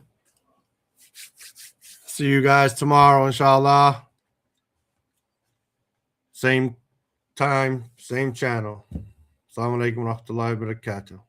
See you guys tomorrow, inshallah. Same time, same channel. Assalamu alaikum wa rahmatullahi wa barakatuh.